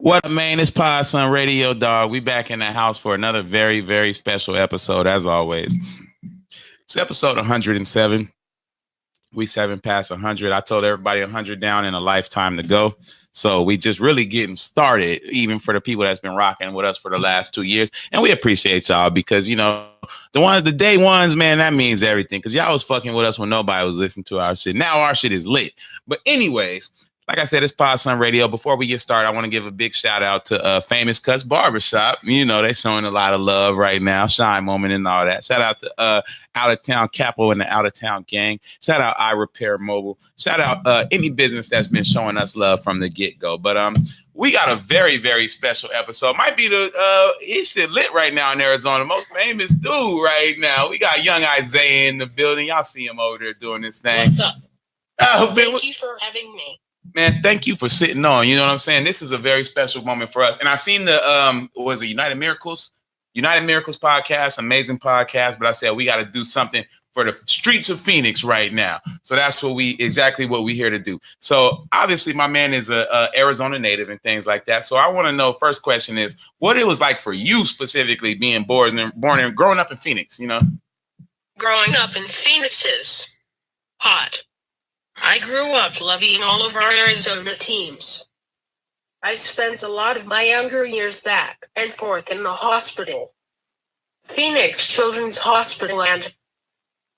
What up, man? It's Podson Radio, dog. We back in the house for another very, very special episode, as always. It's episode 107. We 7 past 100. I told everybody 100 down and a lifetime to go. So we just really getting started, even for the people that's been rocking with us for the last 2 years. And we appreciate y'all because, you know, the day ones, man, that means everything. Because y'all was fucking with us when nobody was listening to our shit. Now our shit is lit. But anyways, like I said, it's Podson Radio. Before we get started, I want to give a big shout out to Famous Cuts Barbershop. You know, they showing a lot of love right now. Shine Moment and all that. Shout out to Out of Town Capo and the Out of Town Gang. Shout out I Repair Mobile. Shout out any business that's been showing us love from the get-go. But we got a very, very special episode. Might be it's shit lit right now in Arizona. Most famous dude right now. We got young Isaiah in the building. Y'all see him over there doing this thing. What's up? Thank you for having me. Man, thank you for sitting on. You know what I'm saying? This is a very special moment for us. And I seen the was it United Miracles podcast, amazing podcast. But I said we got to do something for the streets of Phoenix right now. So that's what we here to do. So obviously, my man is a Arizona native and things like that. So I want to know. First question is what it was like for you specifically being born and growing up in Phoenix. You know, growing up in Phoenix is hot. I grew up loving all of our Arizona teams. I spent a lot of my younger years back and forth in the hospital. Phoenix Children's Hospital and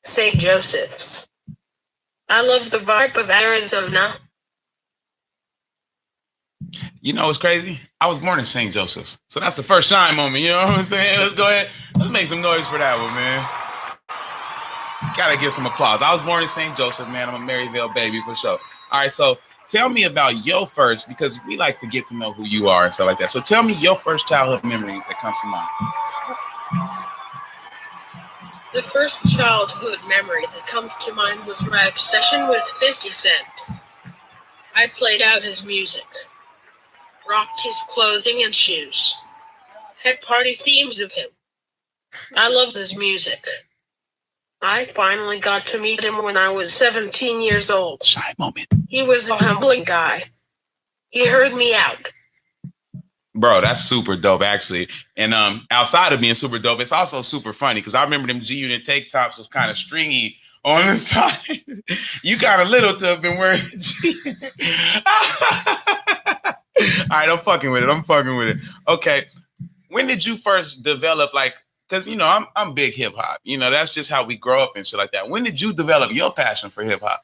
St. Joseph's. I love the vibe of Arizona. You know what's crazy? I was born in St. Joseph's. So that's the first shine moment, you know what I'm saying? Let's go ahead. Let's make some noise for that one, man. Gotta give some applause. I was born in St. Joseph, man. I'm a Maryville baby for sure. All right, so tell me about your first, because we like to get to know who you are and stuff like that. So tell me your first childhood memory that comes to mind. The first childhood memory that comes to mind was my obsession with 50 Cent. I played out his music, rocked his clothing and shoes, had party themes of him. I loved his music. I finally got to meet him when I was 17 years old. Shy moment. He was a humbling guy. He heard me out. Bro, that's super dope, actually. And outside of being super dope, it's also super funny because I remember them G-Unit tank tops was kind of stringy on the side. You kind of little to have been wearing G. All right, I'm fucking with it. Okay. When did you first develop, like, because, you know, I'm big hip hop. You know, that's just how we grow up and shit like that. When did you develop your passion for hip hop?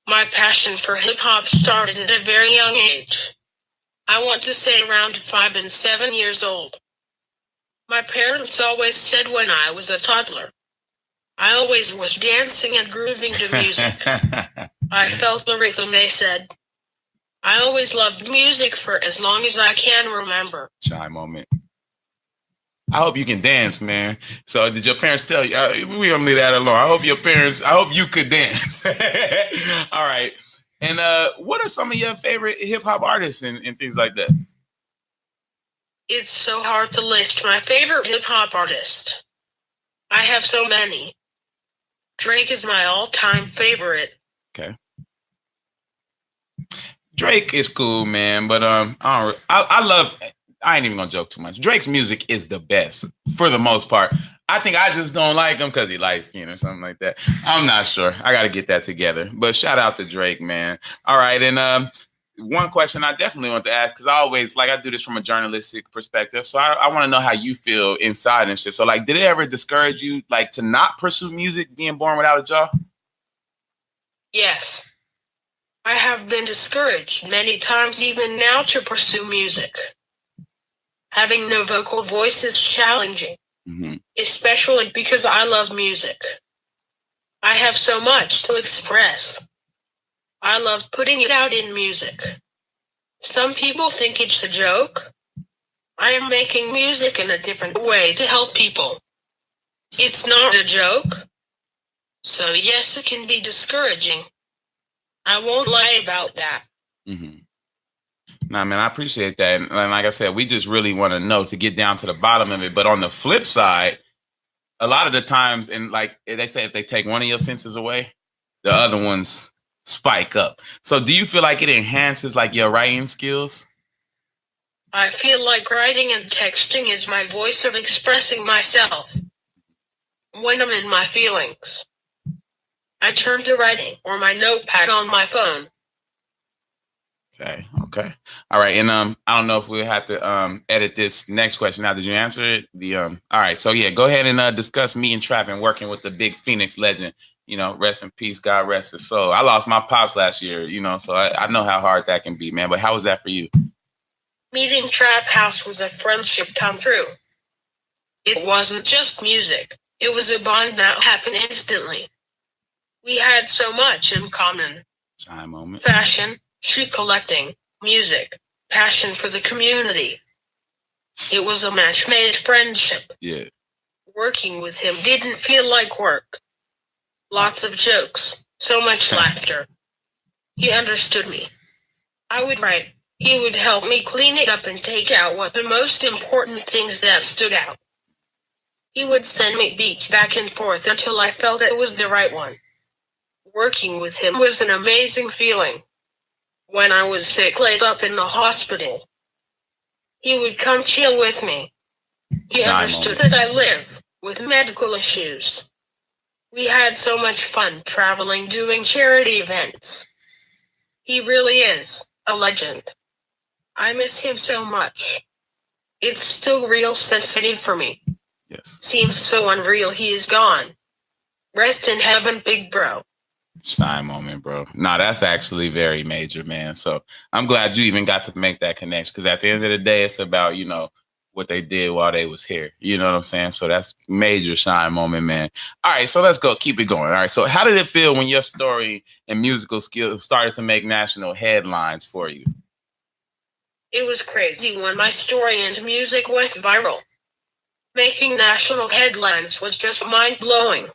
My passion for hip hop started at a very young age. I want to say around 5 and 7 years old. My parents always said when I was a toddler, I always was dancing and grooving to music. I felt the rhythm, they said. I always loved music for as long as I can remember. Shy moment. I hope you can dance, man. So did your parents tell you? We're going to leave that alone. I hope you could dance. All right. And what are some of your favorite hip hop artists and things like that? It's so hard to list my favorite hip hop artist. I have so many. Drake is my all-time favorite. Okay. Drake is cool, man. But I ain't even gonna joke too much. Drake's music is the best for the most part. I think I just don't like him because he light skin or something like that. I'm not sure. I got to get that together. But shout out to Drake, man. All right. And one question I definitely want to ask, because I do this from a journalistic perspective. So I want to know how you feel inside and shit. So like, did it ever discourage you like to not pursue music being born without a jaw? Yes. I have been discouraged many times even now to pursue music. Having no vocal voice is challenging, especially because I love music. I have so much to express. I love putting it out in music. Some people think it's a joke. I am making music in a different way to help people. It's not a joke. So yes, it can be discouraging. I won't lie about that. Mm-hmm. Nah, man, I appreciate that. And like I said, we just really want to know to get down to the bottom of it. But on the flip side, a lot of the times, and like they say, if they take one of your senses away, the other ones spike up. So do you feel like it enhances like your writing skills? I feel like writing and texting is my voice of expressing myself. When I'm in my feelings, I turn to writing or my notepad on my phone. Okay. All right. And I don't know if we have to edit this next question. Now, did you answer it? All right. So yeah, go ahead and discuss meeting Trap and working with the big Phoenix legend. Rest in peace, God rest his soul. I lost my pops last year, so I know how hard that can be, man. But how was that for you? Meeting Trap House was a friendship come true. It wasn't just music. It was a bond that happened instantly. We had so much in common. Shy moment. Fashion, shoe collecting, music, passion for the community. It was a match-made friendship. Yeah. Working with him didn't feel like work. Lots of jokes, so much laughter. He understood me. I would write. He would help me clean it up and take out what the most important things that stood out. He would send me beats back and forth until I felt it was the right one. Working with him was an amazing feeling. When I was sick laid up in the hospital, he would come chill with me. He understood that I live with medical issues. We had so much fun traveling, doing charity events. He really is a legend. I miss him so much. It's still real sensitive for me. Yes. Seems so unreal he is gone. Rest in heaven, big bro. Shy moment, bro. No, that's actually very major, man. So I'm glad you even got to make that connection, because at the end of the day, it's about, what they did while they was here. You know what I'm saying? So that's major shine moment, man. All right, so let's go. Keep it going. All right, so how did it feel when your story and musical skills started to make national headlines for you? It was crazy when my story and music went viral. Making national headlines was just mind-blowing.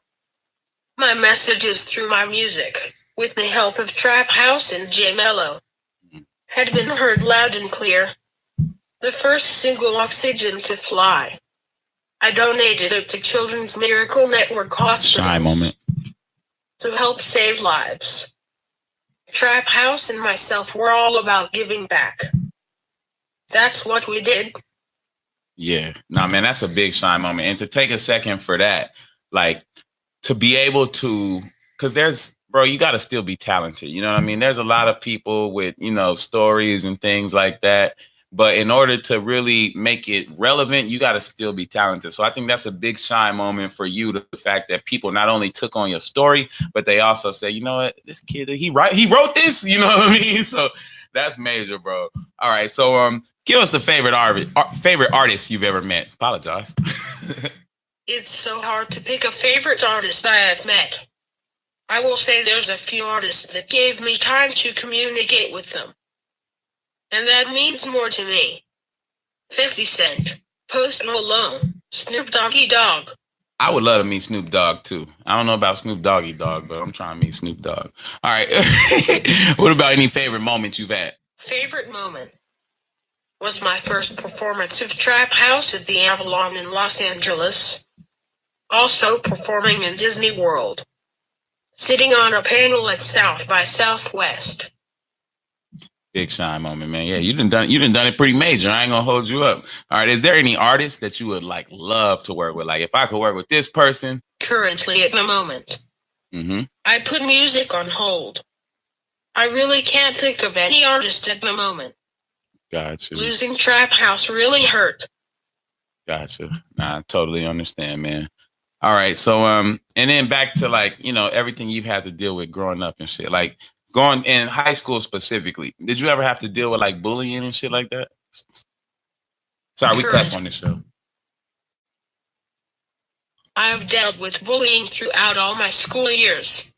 My messages through my music, with the help of Trap House and J Mello, had been heard loud and clear. The first single, Oxygen to Fly, I donated it to Children's Miracle Network hospitals. Shy moment. To help save lives. Trap House and myself were all about giving back. That's what we did. Yeah. Nah, man, that's a big shine moment. And to take a second for that, like, to be able to, because you got to still be talented. You know what I mean? There's a lot of people with, stories and things like that. But in order to really make it relevant, you got to still be talented. So I think that's a big shine moment for you, the fact that people not only took on your story, but they also say, you know what, this kid, he wrote this, you know what I mean? So that's major, bro. All right. So give us the favorite artist you've ever met. Apologize. It's so hard to pick a favorite artist I have met. I will say there's a few artists that gave me time to communicate with them. And that means more to me. 50 Cent, Post Malone, Snoop Doggy Dogg. I would love to meet Snoop Dogg too. I don't know about Snoop Doggy Dogg, but I'm trying to meet Snoop Dogg. All right. What about any favorite moments you've had? Favorite moment was my first performance of Trap House at the Avalon in Los Angeles. Also performing in Disney World. Sitting on a panel at South by Southwest. Big shine moment, man. Yeah, you done it pretty major. I ain't gonna hold you up. All right. Is there any artists that you would love to work with? Like, if I could work with this person. Currently at the moment. I put music on hold. I really can't think of any artist at the moment. Gotcha. Losing Trap House really hurt. Gotcha. Nah, I totally understand, man. All right. So and then back to everything you've had to deal with growing up and shit. Like, going in high school specifically, did you ever have to deal with bullying and shit like that? Sorry, we cuss on this show. I have dealt with bullying throughout all my school years.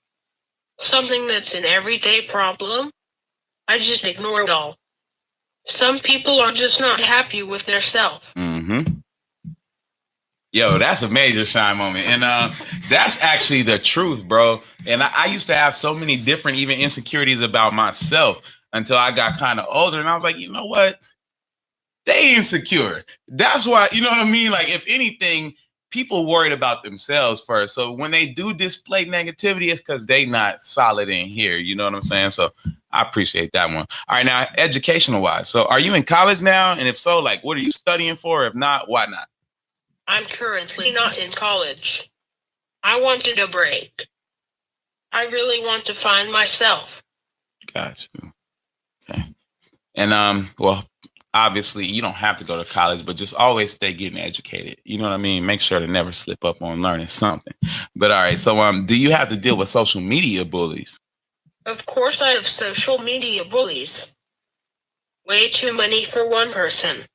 Something that's an everyday problem. I just ignore it all. Some people are just not happy with their self. Yo, that's a major shine moment. And that's actually the truth, bro. And I used to have so many different even insecurities about myself until I got kind of older. And I was like, you know what? They insecure. That's why, you know what I mean? Like, if anything, people worried about themselves first. So when they do display negativity, it's because they not solid in here. You know what I'm saying? So I appreciate that one. All right, now educational wise. So are you in college now? And if so, like, what are you studying for? If not, why not? I'm currently not in college. I wanted a break. I really want to find myself. Got you. Okay. And well, obviously you don't have to go to college, but just always stay getting educated. You know what I mean? Make sure to never slip up on learning something. But all right, so do you have to deal with social media bullies? Of course I have social media bullies. Way too many for one person.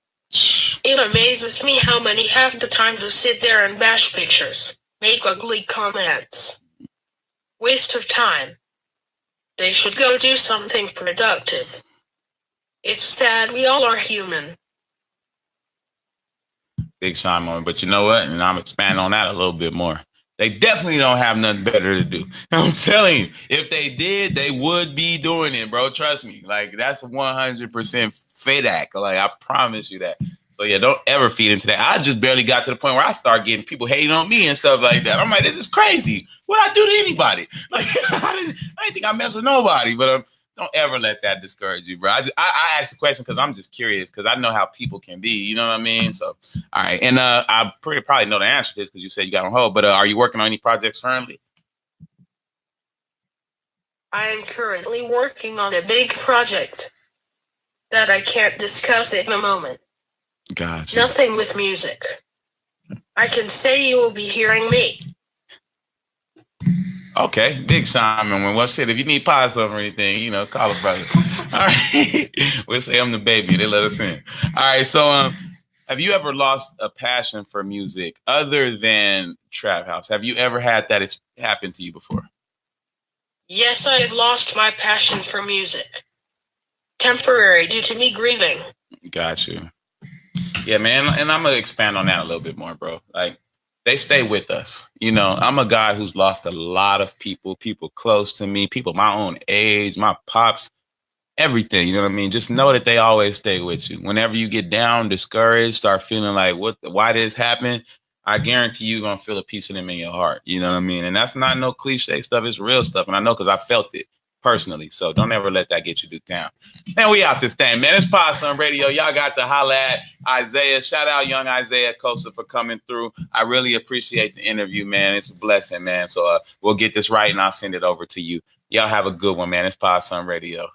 It amazes me how many have the time to sit there and bash pictures, make ugly comments. Waste of time. They should go do something productive. It's sad, we all are human. Big Sean moment, but you know what? And I'm expanding on that a little bit more. They definitely don't have nothing better to do. I'm telling you, if they did, they would be doing it, bro. Trust me. Like, that's 100% fact. Like, I promise you that. So yeah, don't ever feed into that. I just barely got to the point where I start getting people hating on me and stuff like that. I'm like, this is crazy. What I do to anybody? Like, I didn't think I mess with nobody, but don't ever let that discourage you, bro. I asked the question because I'm just curious because I know how people can be. You know what I mean? So, all right. And I probably know the answer to this because you said you got on hold. But are you working on any projects currently? I am currently working on a big project that I can't discuss at the moment. Gotcha. Nothing with music. I can say you will be hearing me. Okay, Big Simon. Well, shit, if you need Podson or anything, call a brother. All right. We'll say I'm the baby. They let us in. All right. So, have you ever lost a passion for music other than Trap House? Have you ever had that happen to you before? Yes, I have lost my passion for music. Temporary due to me grieving. Got you. Yeah, man. And I'm going to expand on that a little bit more, bro. Like, they stay with us. I'm a guy who's lost a lot of people close to me, people my own age, my pops, everything. You know what I mean? Just know that they always stay with you. Whenever you get down, discouraged, start feeling like, why this happened? I guarantee you're going to feel a piece of them in your heart. You know what I mean? And that's not no cliche stuff. It's real stuff. And I know because I felt it personally. So don't ever let that get you down. Man, we out this thing, man. It's Podson Radio. Y'all got to holla at Isaiah. Shout out young Isaiah Acosta for coming through. I really appreciate the interview, man. It's a blessing, man. So we'll get this right and I'll send it over to you. Y'all have a good one, man. It's Podson Radio.